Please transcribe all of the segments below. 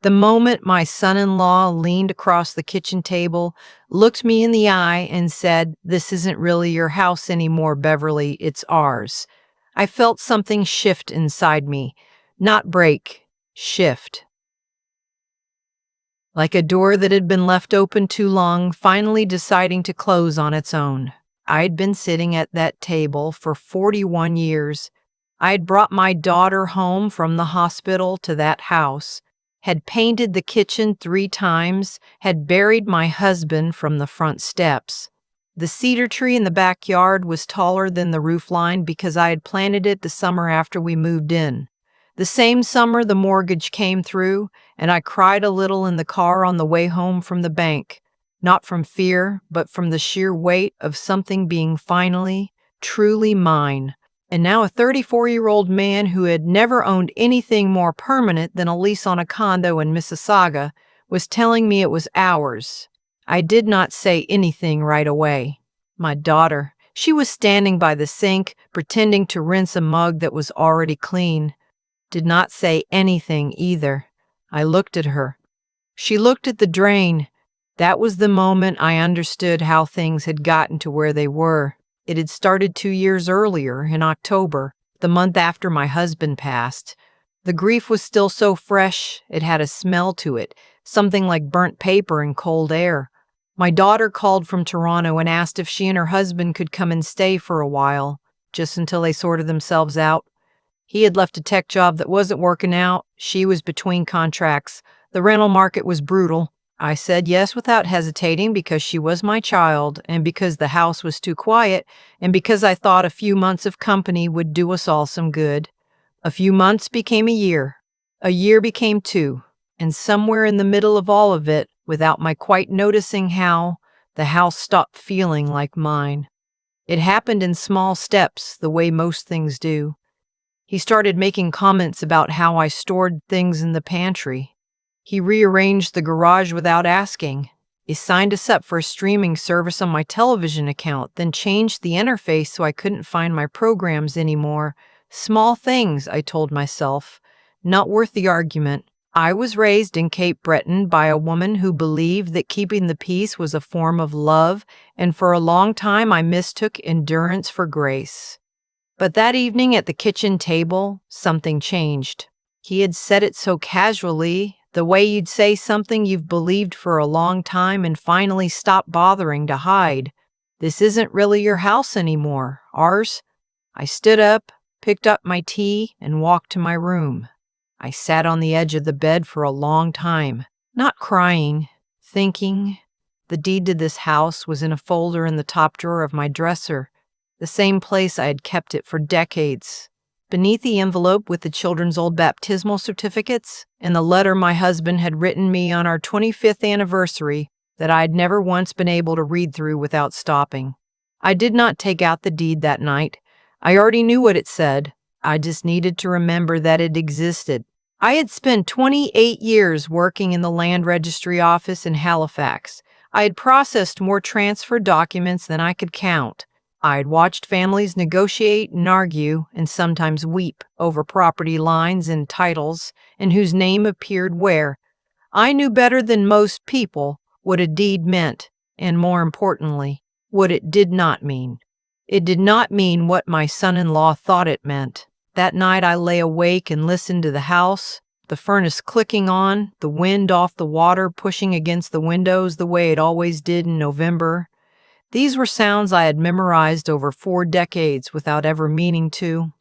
The moment my son-in-law leaned across the kitchen table, looked me in the eye, and said, "This isn't really your house anymore, Beverly, it's ours," I felt something shift inside me. Not break, shift. Like a door that had been left open too long, finally deciding to close on its own. I'd been sitting at that table for 41 years. I'd brought my daughter home from the hospital to that house, had painted the kitchen 3 times, had buried my husband from the front steps. The cedar tree in the backyard was taller than the roof line because I had planted it the summer after we moved in. The same summer the mortgage came through, and I cried a little in the car on the way home from the bank, not from fear, but from the sheer weight of something being finally, truly mine. And now a 34-year-old man who had never owned anything more permanent than a lease on a condo in Mississauga was telling me it was ours. I did not say anything right away. My daughter, she was standing by the sink, pretending to rinse a mug that was already clean, did not say anything either. I looked at her. She looked at the drain. That was the moment I understood how things had gotten to where they were. It had started 2 years earlier, in October, the month after my husband passed. The grief was still so fresh, it had a smell to it, something like burnt paper and cold air. My daughter called from Toronto and asked if she and her husband could come and stay for a while, just until they sorted themselves out. He had left a tech job that wasn't working out. She was between contracts. The rental market was brutal. I said yes without hesitating because she was my child, and because the house was too quiet, and because I thought a few months of company would do us all some good. A few months became a year. A year became 2. And somewhere in the middle of all of it, without my quite noticing how, the house stopped feeling like mine. It happened in small steps, the way most things do. He started making comments about how I stored things in the pantry. He rearranged the garage without asking. He signed us up for a streaming service on my television account, then changed the interface so I couldn't find my programs anymore. Small things, I told myself. Not worth the argument. I was raised in Cape Breton by a woman who believed that keeping the peace was a form of love, and for a long time I mistook endurance for grace. But that evening at the kitchen table, something changed. He had said it so casually, the way you'd say something you've believed for a long time and finally stop bothering to hide. "This isn't really your house anymore, ours." I stood up, picked up my tea, and walked to my room. I sat on the edge of the bed for a long time, not crying, thinking. The deed to this house was in a folder in the top drawer of my dresser, the same place I had kept it for decades. Beneath the envelope with the children's old baptismal certificates and the letter my husband had written me on our 25th anniversary that I had never once been able to read through without stopping. I did not take out the deed that night. I already knew what it said. I just needed to remember that it existed. I had spent 28 years working in the land registry office in Halifax. I had processed more transfer documents than I could count. I had watched families negotiate and argue and sometimes weep over property lines and titles and whose name appeared where. I knew better than most people what a deed meant, and more importantly, what it did not mean. It did not mean what my son-in-law thought it meant. That night I lay awake and listened to the house, the furnace clicking on, the wind off the water pushing against the windows the way it always did in November. These were sounds I had memorized over 4 decades without ever meaning to.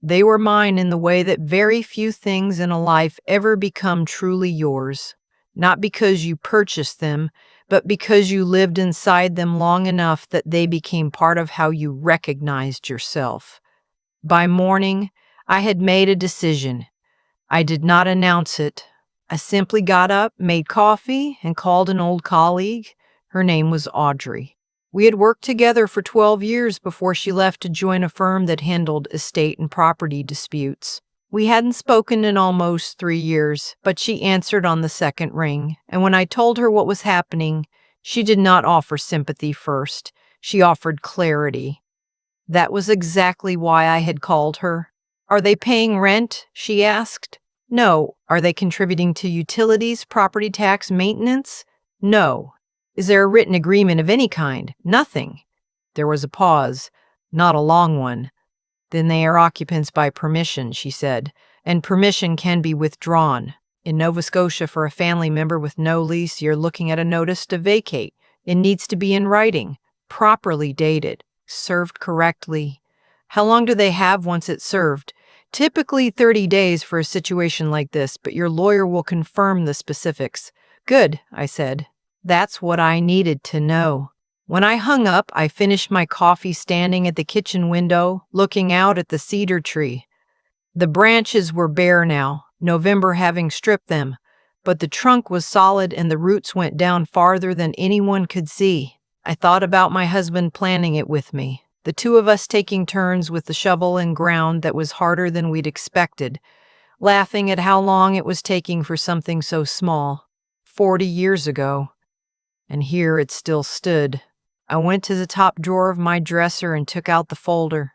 They were mine in the way that very few things in a life ever become truly yours, not because you purchased them, but because you lived inside them long enough that they became part of how you recognized yourself. By morning, I had made a decision. I did not announce it. I simply got up, made coffee, and called an old colleague. Her name was Audrey. We had worked together for 12 years before she left to join a firm that handled estate and property disputes. We hadn't spoken in almost 3 years, but she answered on the second ring, and when I told her what was happening, she did not offer sympathy first. She offered clarity. That was exactly why I had called her. "Are they paying rent?" she asked. No. Are they contributing to utilities, property tax, maintenance? No. Is there a written agreement of any kind? Nothing. There was a pause, not a long one. Then they are occupants by permission, she said, and permission can be withdrawn. In Nova Scotia, for a family member with no lease, you're looking at a notice to vacate. It needs to be in writing, properly dated, served correctly. How long do they have once it's served? Typically 30 days for a situation like this, but your lawyer will confirm the specifics. Good, I said. That's what I needed to know. When I hung up, I finished my coffee standing at the kitchen window, looking out at the cedar tree. The branches were bare now, November having stripped them, but the trunk was solid and the roots went down farther than anyone could see. I thought about my husband planning it with me, the two of us taking turns with the shovel in ground that was harder than we'd expected, laughing at how long it was taking for something so small. 40 years ago. And here it still stood. I went to the top drawer of my dresser and took out the folder.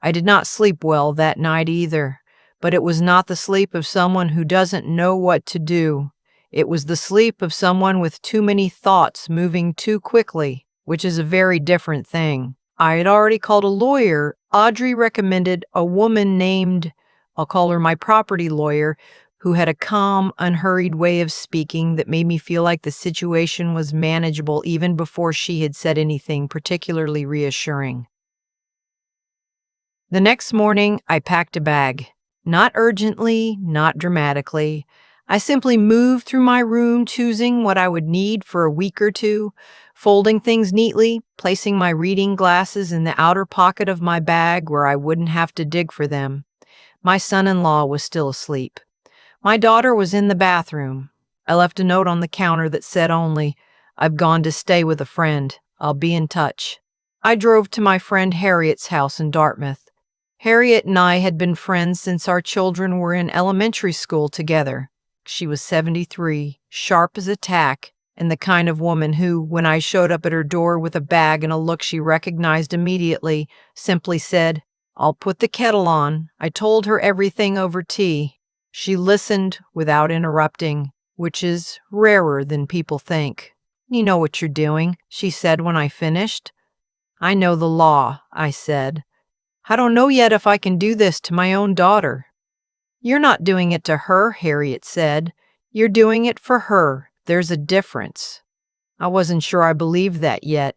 I did not sleep well that night either, but it was not the sleep of someone who doesn't know what to do. It was the sleep of someone with too many thoughts moving too quickly, which is a very different thing. I had already called a lawyer. Audrey recommended a woman named, I'll call her my property lawyer, who had a calm, unhurried way of speaking that made me feel like the situation was manageable even before she had said anything particularly reassuring. The next morning, I packed a bag. Not urgently, not dramatically. I simply moved through my room, choosing what I would need for a week or two, folding things neatly, placing my reading glasses in the outer pocket of my bag where I wouldn't have to dig for them. My son-in-law was still asleep. My daughter was in the bathroom. I left a note on the counter that said only, "I've gone to stay with a friend. I'll be in touch." I drove to my friend Harriet's house in Dartmouth. Harriet and I had been friends since our children were in elementary school together. She was 73, sharp as a tack, and the kind of woman who, when I showed up at her door with a bag and a look she recognized immediately, simply said, "I'll put the kettle on." I told her everything over tea. She listened without interrupting, which is rarer than people think. "You know what you're doing," she said when I finished. "I know the law," I said. "I don't know yet if I can do this to my own daughter." "You're not doing it to her," Harriet said. "You're doing it for her. There's a difference." I wasn't sure I believed that yet,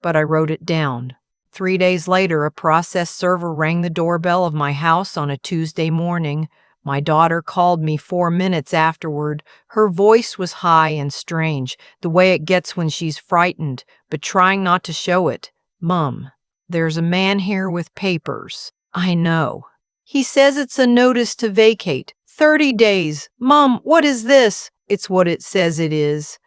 but I wrote it down. 3 days later, a process server rang the doorbell of my house on a Tuesday morning. My daughter called me 4 minutes afterward. Her voice was high and strange, the way it gets when she's frightened, but trying not to show it. "Mom, there's a man here with papers." "I know. He says it's a notice to vacate. 30 days. Mom, what is this?" "It's what it says it is."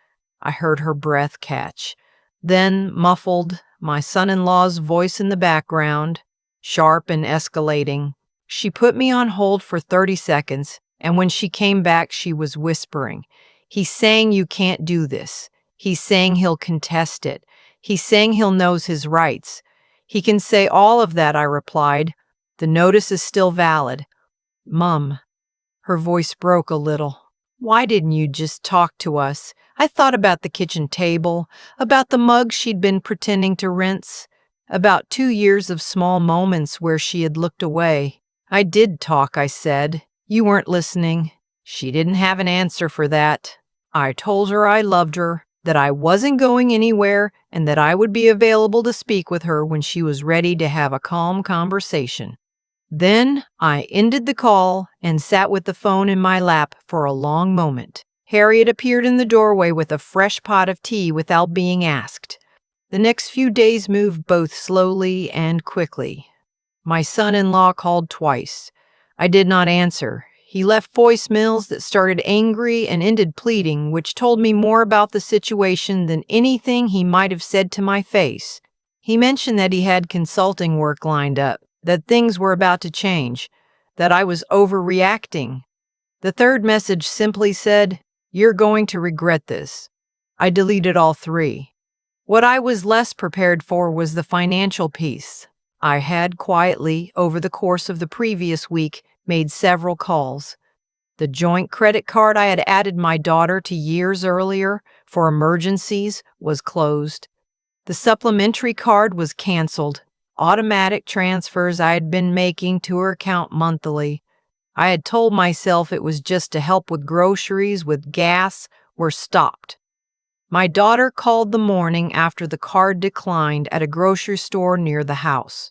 I heard her breath catch. Then, muffled, my son-in-law's voice in the background, sharp and escalating. She put me on hold for 30 seconds, and when she came back, she was whispering. "He's saying you can't do this. He's saying he'll contest it. He's saying he'll knows his rights." "He can say all of that," I replied. "The notice is still valid." "Mum," her voice broke a little. "Why didn't you just talk to us?" I thought about the kitchen table, about the mug she'd been pretending to rinse, about 2 years of small moments where she had looked away. "I did talk," I said. "You weren't listening." She didn't have an answer for that. I told her I loved her, that I wasn't going anywhere, and that I would be available to speak with her when she was ready to have a calm conversation. Then I ended the call and sat with the phone in my lap for a long moment. Harriet appeared in the doorway with a fresh pot of tea without being asked. The next few days moved both slowly and quickly. My son-in-law called twice. I did not answer. He left voicemails that started angry and ended pleading, which told me more about the situation than anything he might have said to my face. He mentioned that he had consulting work lined up, that things were about to change, that I was overreacting. The third message simply said, "You're going to regret this." I deleted all three. What I was less prepared for was the financial piece. I had quietly, over the course of the previous week, made several calls. The joint credit card I had added my daughter to years earlier for emergencies was closed. The supplementary card was canceled. Automatic transfers I had been making to her account monthly, I had told myself it was just to help with groceries, with gas, were stopped. My daughter called the morning after the card declined at a grocery store near the house.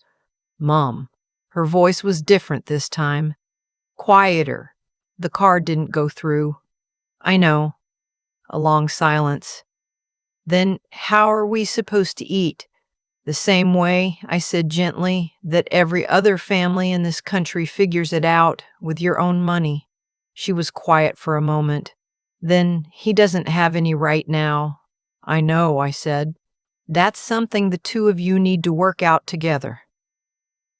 Mom. Her voice was different this time. Quieter. The card didn't go through. I know. A long silence. Then how are we supposed to eat? The same way, I said gently, that every other family in this country figures it out with your own money. She was quiet for a moment. Then he doesn't have any right now. I know, I said. That's something the two of you need to work out together.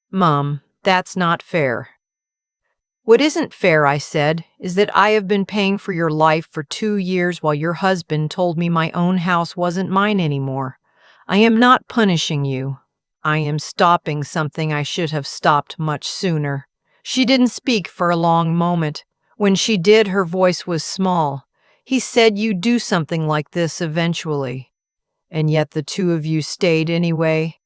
Mom, that's not fair. What isn't fair, I said, is that I have been paying for your life for 2 years while your husband told me my own house wasn't mine anymore. I am not punishing you. I am stopping something I should have stopped much sooner. She didn't speak for a long moment. When she did, her voice was small. He said you'd do something like this eventually. And yet the two of you stayed anyway.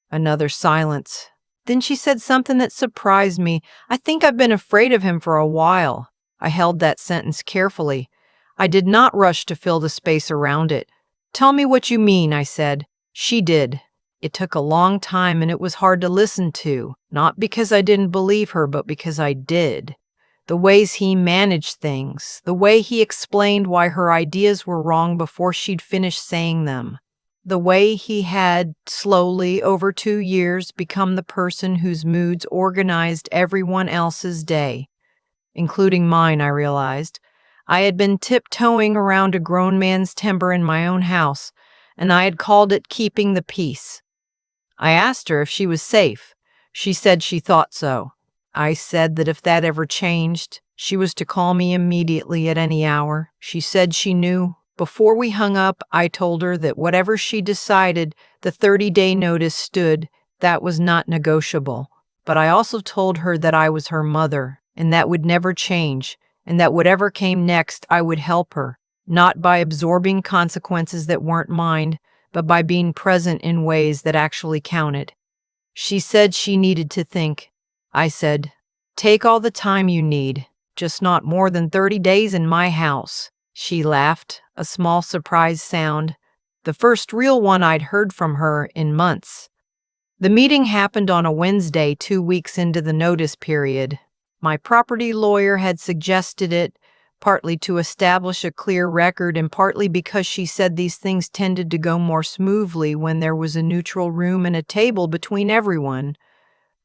Another silence. Then she said something that surprised me. I think I've been afraid of him for a while. I held that sentence carefully. I did not rush to fill the space around it. Tell me what you mean, I said. She did. It took a long time and it was hard to listen to, not because I didn't believe her, but because I did. The ways he managed things, the way he explained why her ideas were wrong before she'd finished saying them. The way he had, slowly, over 2 years, become the person whose moods organized everyone else's day, including mine, I realized. I had been tiptoeing around a grown man's timber in my own house, and I had called it keeping the peace. I asked her if she was safe. She said she thought so. I said that if that ever changed, she was to call me immediately at any hour. She said she knew. Before we hung up, I told her that whatever she decided, the 30-day notice stood. That was not negotiable. But I also told her that I was her mother, and that would never change, and that whatever came next, I would help her, not by absorbing consequences that weren't mine, but by being present in ways that actually counted. She said she needed to think. I said, take all the time you need, just not more than 30 days in my house. She laughed, a small surprised sound, the first real one I'd heard from her in months. The meeting happened on a Wednesday 2 weeks into the notice period. My property lawyer had suggested it, partly to establish a clear record and partly because she said these things tended to go more smoothly when there was a neutral room and a table between everyone.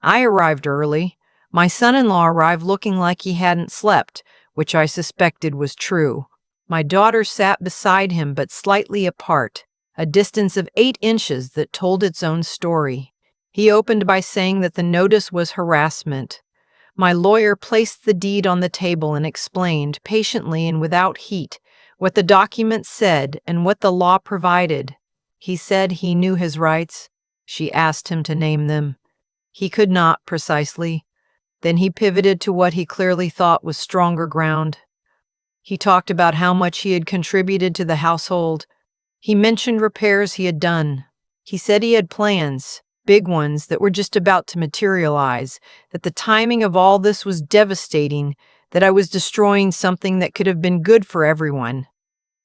I arrived early. My son-in-law arrived looking like he hadn't slept, which I suspected was true. My daughter sat beside him but slightly apart, a distance of 8 inches that told its own story. He opened by saying that the notice was harassment. My lawyer placed the deed on the table and explained, patiently and without heat, what the document said and what the law provided. He said he knew his rights. She asked him to name them. He could not, precisely. Then he pivoted to what he clearly thought was stronger ground. He talked about how much he had contributed to the household. He mentioned repairs he had done. He said he had plans, big ones that were just about to materialize, that the timing of all this was devastating, that I was destroying something that could have been good for everyone.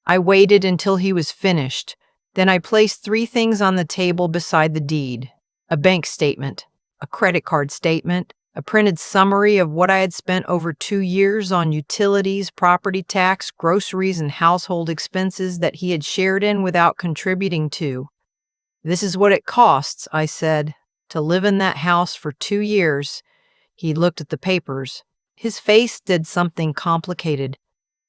I waited until he was finished. Then I placed 3 things on the table beside the deed: a bank statement, a credit card statement, a printed summary of what I had spent over 2 years on utilities, property tax, groceries, and household expenses that he had shared in without contributing to. This is what it costs, I said, to live in that house for 2 years. He looked at the papers. His face did something complicated.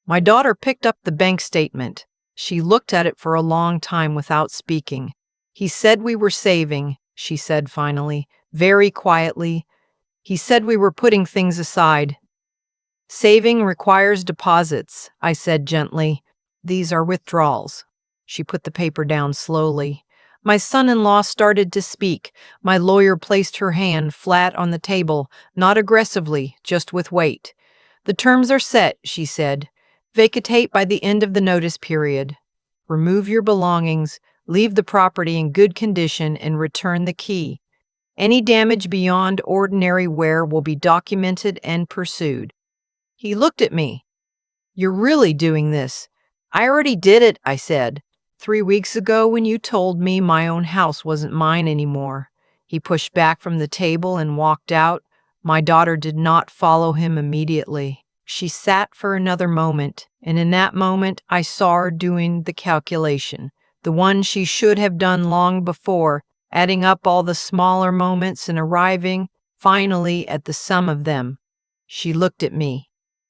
My daughter picked up the bank statement. She looked at it for a long time without speaking. He said we were saving, she said finally, very quietly. He said we were putting things aside. Saving requires deposits, I said gently. These are withdrawals. She put the paper down slowly. My son-in-law started to speak. My lawyer placed her hand flat on the table, not aggressively, just with weight. The terms are set, she said. Vacate by the end of the notice period. Remove your belongings, leave the property in good condition, and return the key. Any damage beyond ordinary wear will be documented and pursued. He looked at me. You're really doing this? I already did it, I said. 3 weeks ago when you told me my own house wasn't mine anymore. He pushed back from the table and walked out. My daughter did not follow him immediately. She sat for another moment, and in that moment I saw her doing the calculation, the one she should have done long before, adding up all the smaller moments and arriving, finally, at the sum of them. She looked at me.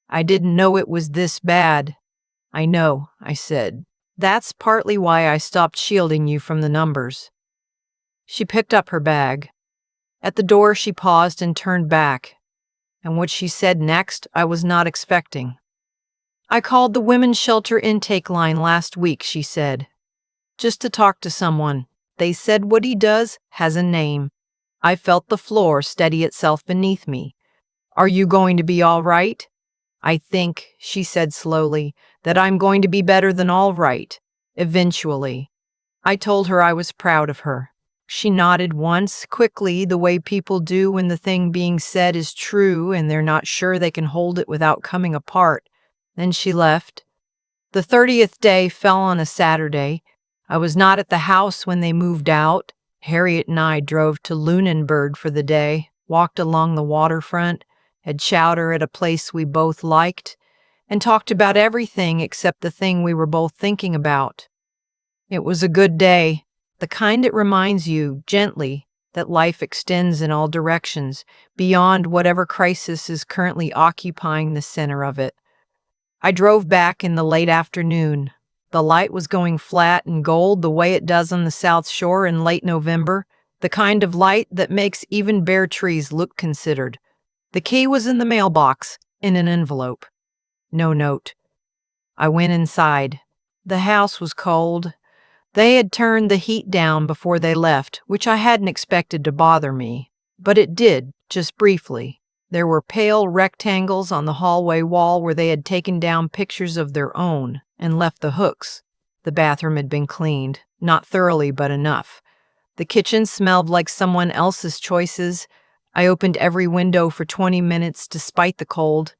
I didn't know it was this bad. I know, I said. That's partly why I stopped shielding you from the numbers. She picked up her bag. At the door, she paused and turned back. And what she said next, I was not expecting. I called the women's shelter intake line last week, she said. Just to talk to someone. They said what he does has a name. I felt the floor steady itself beneath me. Are you going to be all right? I think, she said slowly, that I'm going to be better than all right, eventually. I told her I was proud of her. She nodded once, quickly, the way people do when the thing being said is true and they're not sure they can hold it without coming apart. Then she left. The 30th day fell on a Saturday. I was not at the house when they moved out. Harriet and I drove to Lunenburg for the day, walked along the waterfront, had chowder at a place we both liked, and talked about everything except the thing we were both thinking about. It was a good day, the kind that reminds you, gently, that life extends in all directions, beyond whatever crisis is currently occupying the center of it. I drove back in the late afternoon. The light was going flat and gold the way it does on the South Shore in late November, the kind of light that makes even bare trees look considered. The key was in the mailbox, in an envelope. No note. I went inside. The house was cold. They had turned the heat down before they left, which I hadn't expected to bother me. But it did, just briefly. There were pale rectangles on the hallway wall where they had taken down pictures of their own and left the hooks. The bathroom had been cleaned, not thoroughly, but enough. The kitchen smelled like someone else's choices. I opened every window for 20 minutes despite the cold.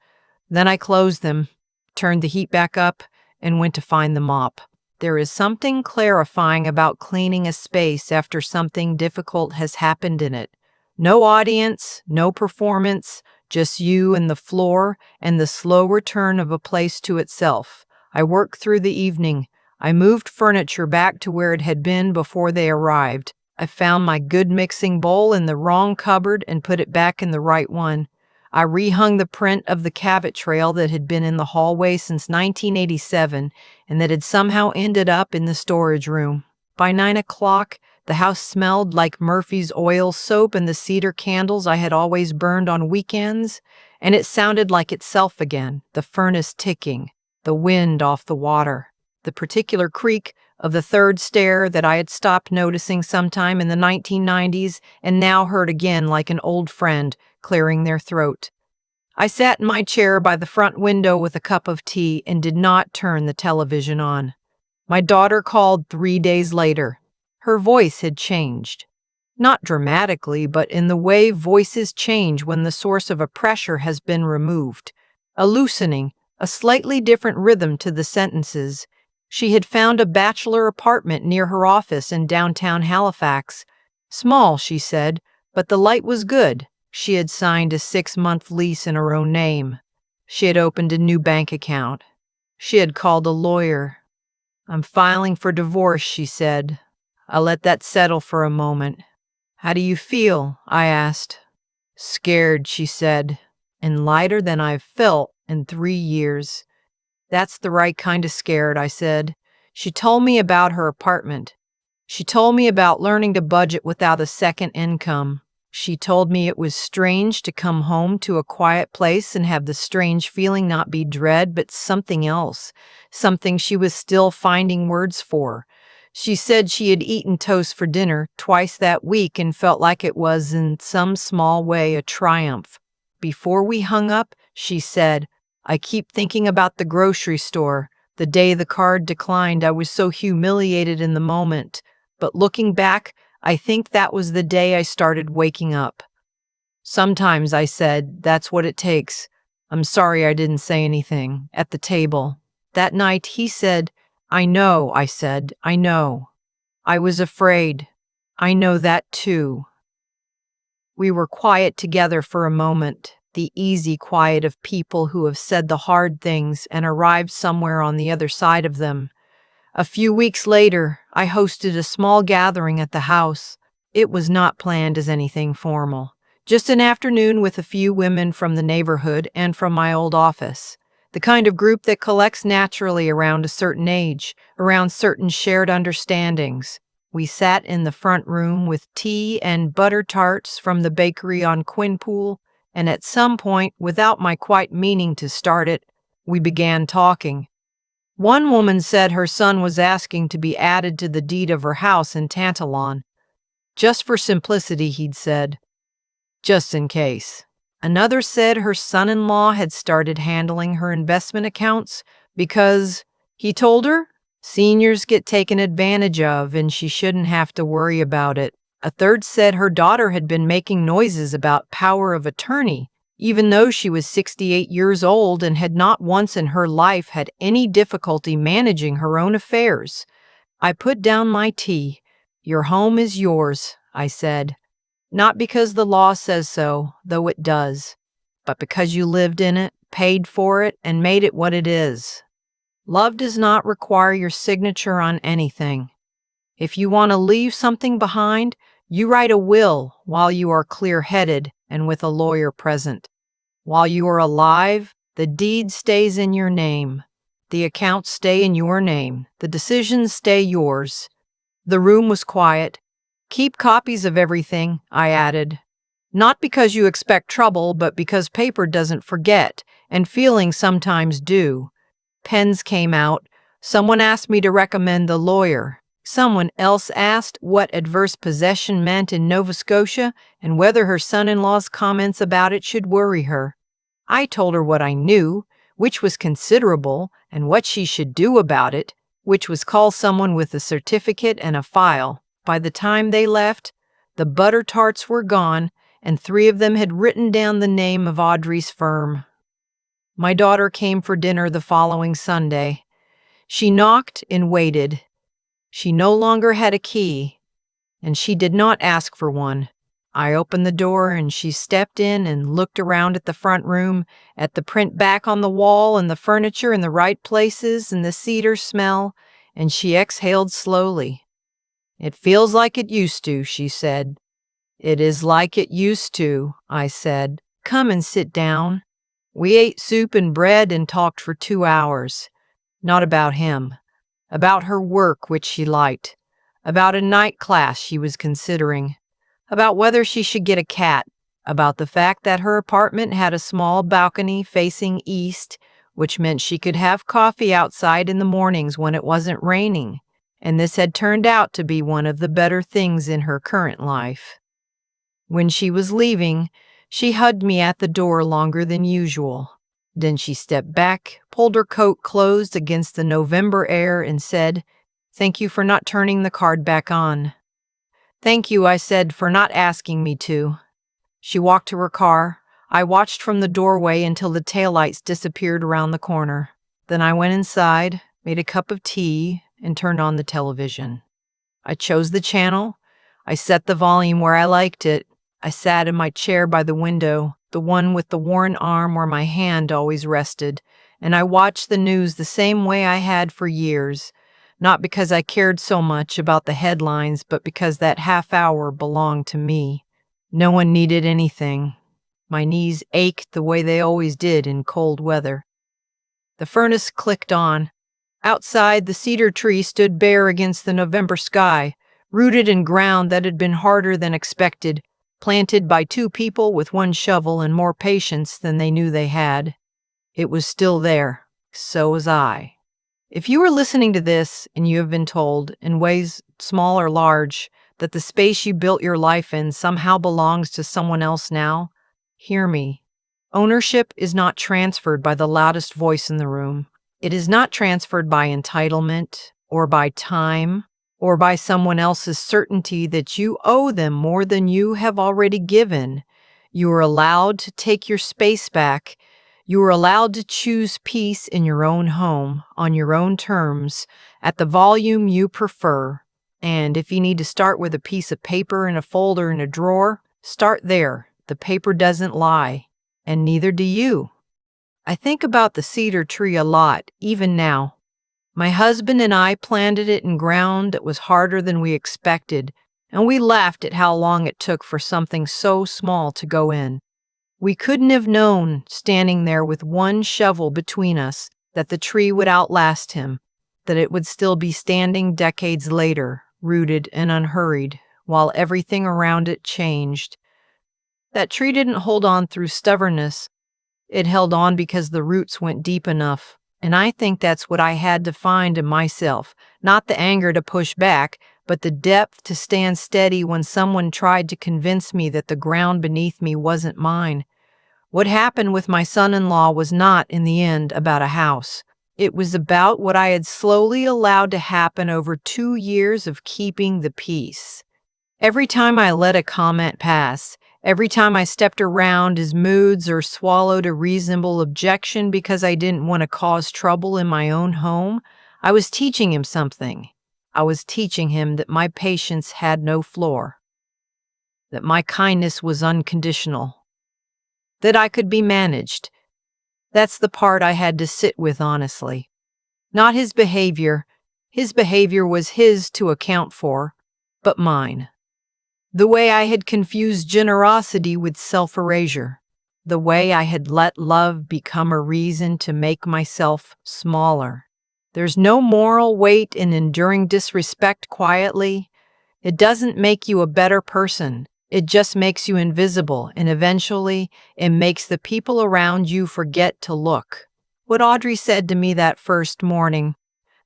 Then I closed them, turned the heat back up, and went to find the mop. There is something clarifying about cleaning a space after something difficult has happened in it. No audience, no performance, just you and the floor and the slow return of a place to itself. I worked through the evening. I moved furniture back to where it had been before they arrived. I found my good mixing bowl in the wrong cupboard and put it back in the right one. I rehung the print of the Cabot Trail that had been in the hallway since 1987 and that had somehow ended up in the storage room. By 9 o'clock, the house smelled like Murphy's oil soap and the cedar candles I had always burned on weekends, and it sounded like itself again, the furnace ticking, the wind off the water, the particular creak of the third stair that I had stopped noticing sometime in the 1990s and now heard again like an old friend clearing their throat. I sat in my chair by the front window with a cup of tea and did not turn the television on. My daughter called 3 days later. Her voice had changed. Not dramatically, but in the way voices change when the source of a pressure has been removed. A loosening, a slightly different rhythm to the sentences. She had found a bachelor apartment near her office in downtown Halifax. Small, she said, but the light was good. She had signed a 6-month lease in her own name. She had opened a new bank account. She had called a lawyer. I'm filing for divorce, she said. I let that settle for a moment. How do you feel? I asked. Scared, she said, and lighter than I've felt in 3 years. That's the right kind of scared, I said. She told me about her apartment. She told me about learning to budget without a second income. She told me it was strange to come home to a quiet place and have the strange feeling not be dread, but something else, something she was still finding words for. She said she had eaten toast for dinner twice that week and felt like it was in some small way a triumph. Before we hung up, she said, I keep thinking about the grocery store. The day the card declined, I was so humiliated in the moment. But looking back, I think that was the day I started waking up. Sometimes I said, that's what it takes. I'm sorry I didn't say anything at the table. That night he said, I know, I said, I know. I was afraid. I know that too. We were quiet together for a moment, the easy quiet of people who have said the hard things and arrived somewhere on the other side of them. A few weeks later, I hosted a small gathering at the house. It was not planned as anything formal, just an afternoon with a few women from the neighborhood and from my old office. The kind of group that collects naturally around a certain age, around certain shared understandings. We sat in the front room with tea and butter tarts from the bakery on Quinpool, and at some point, without my quite meaning to start it, we began talking. One woman said her son was asking to be added to the deed of her house in Tantalon. Just for simplicity, he'd said. Just in case. Another said her son-in-law had started handling her investment accounts because, he told her, seniors get taken advantage of and she shouldn't have to worry about it. A third said her daughter had been making noises about power of attorney, even though she was 68 years old and had not once in her life had any difficulty managing her own affairs. I put down my tea. Your home is yours, I said. Not because the law says so, though it does, but because you lived in it, paid for it, and made it what it is. Love does not require your signature on anything. If you want to leave something behind, you write a will while you are clear-headed and with a lawyer present. While you are alive, the deed stays in your name. The accounts stay in your name. The decisions stay yours. The room was quiet. Keep copies of everything, I added. Not because you expect trouble, but because paper doesn't forget, and feelings sometimes do. Pens came out. Someone asked me to recommend the lawyer. Someone else asked what adverse possession meant in Nova Scotia and whether her son-in-law's comments about it should worry her. I told her what I knew, which was considerable, and what she should do about it, which was call someone with a certificate and a file. By the time they left, the butter tarts were gone, and 3 of them had written down the name of Audrey's firm. My daughter came for dinner the following Sunday. She knocked and waited. She no longer had a key, and she did not ask for one. I opened the door and she stepped in and looked around at the front room, at the print back on the wall and the furniture in the right places and the cedar smell, and she exhaled slowly. It feels like it used to, she said. It is like it used to, I said. Come and sit down. We ate soup and bread and talked for 2 hours. Not about him. About her work, which she liked. About a night class she was considering. About whether she should get a cat. About the fact that her apartment had a small balcony facing east, which meant she could have coffee outside in the mornings when it wasn't raining. And this had turned out to be one of the better things in her current life. When she was leaving, she hugged me at the door longer than usual. Then she stepped back, pulled her coat closed against the November air, and said, "Thank you for not turning the card back on." "Thank you," I said, "for not asking me to." She walked to her car. I watched from the doorway until the taillights disappeared around the corner. Then I went inside, made a cup of tea, and turned on the television. I chose the channel. I set the volume where I liked it. I sat in my chair by the window, the one with the worn arm where my hand always rested, and I watched the news the same way I had for years, not because I cared so much about the headlines, but because that half hour belonged to me. No one needed anything. My knees ached the way they always did in cold weather. The furnace clicked on. Outside, the cedar tree stood bare against the November sky, rooted in ground that had been harder than expected, planted by 2 people with 1 shovel and more patience than they knew they had. It was still there. So was I. If you are listening to this and you have been told, in ways small or large, that the space you built your life in somehow belongs to someone else now, hear me. Ownership is not transferred by the loudest voice in the room. It is not transferred by entitlement or by time or by someone else's certainty that you owe them more than you have already given. You are allowed to take your space back. You are allowed to choose peace in your own home, on your own terms, at the volume you prefer. And if you need to start with a piece of paper and a folder in a drawer, start there. The paper doesn't lie, and neither do you. I think about the cedar tree a lot, even now. My husband and I planted it in ground that was harder than we expected, and we laughed at how long it took for something so small to go in. We couldn't have known, standing there with one shovel between us, that the tree would outlast him, that it would still be standing decades later, rooted and unhurried, while everything around it changed. That tree didn't hold on through stubbornness. It held on because the roots went deep enough. And I think that's what I had to find in myself. Not the anger to push back, but the depth to stand steady when someone tried to convince me that the ground beneath me wasn't mine. What happened with my son-in-law was not, in the end, about a house. It was about what I had slowly allowed to happen over 2 years of keeping the peace. Every time I let a comment pass, every time I stepped around his moods or swallowed a reasonable objection because I didn't want to cause trouble in my own home, I was teaching him something. I was teaching him that my patience had no floor, that my kindness was unconditional, that I could be managed. That's the part I had to sit with honestly. Not his behavior. His behavior was his to account for, but mine. The way I had confused generosity with self-erasure. The way I had let love become a reason to make myself smaller. There's no moral weight in enduring disrespect quietly. It doesn't make you a better person. It just makes you invisible, and eventually, it makes the people around you forget to look. What Audrey said to me that first morning,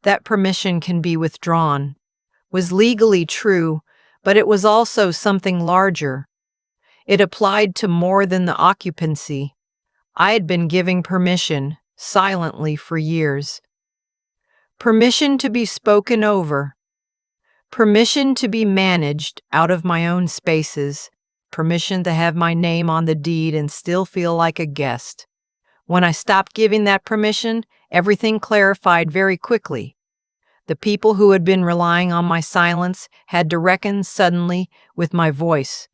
that permission can be withdrawn, was legally true, but it was also something larger. It applied to more than the occupancy. I had been giving permission, silently for years. Permission to be spoken over. Permission to be managed out of my own spaces. Permission to have my name on the deed and still feel like a guest. When I stopped giving that permission, everything clarified very quickly. The people who had been relying on my silence had to reckon suddenly with my voice,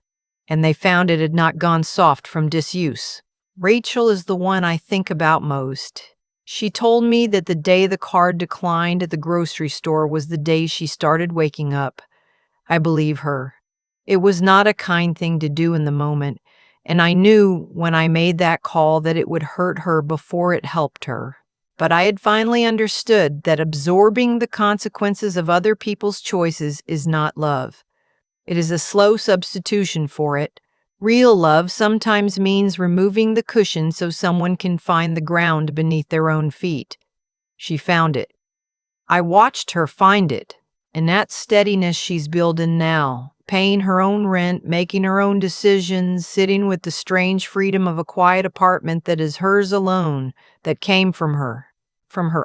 and they found it had not gone soft from disuse. Rachel is the one I think about most. She told me that the day the card declined at the grocery store was the day she started waking up. I believe her. It was not a kind thing to do in the moment, and I knew when I made that call that it would hurt her before it helped her. But I had finally understood that absorbing the consequences of other people's choices is not love. It is a slow substitution for it. Real love sometimes means removing the cushion so someone can find the ground beneath their own feet. She found it. I watched her find it, and that steadiness she's building now, paying her own rent, making her own decisions, sitting with the strange freedom of a quiet apartment that is hers alone, that came from her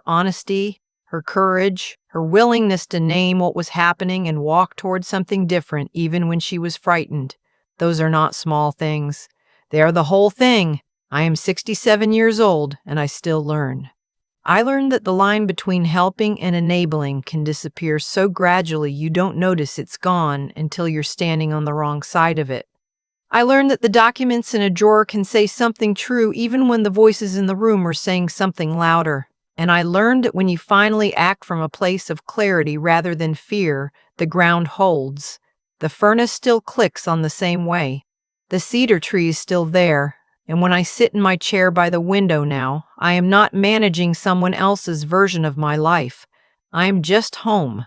honesty, her courage, her willingness to name what was happening and walk toward something different even when she was frightened. Those are not small things. They are the whole thing. I am 67 years old, and I still learn. I learned that the line between helping and enabling can disappear so gradually you don't notice it's gone until you're standing on the wrong side of it. I learned that the documents in a drawer can say something true even when the voices in the room are saying something louder. And I learned that when you finally act from a place of clarity rather than fear, the ground holds. The furnace still clicks on the same way. The cedar tree is still there, and when I sit in my chair by the window now, I am not managing someone else's version of my life. I am just home.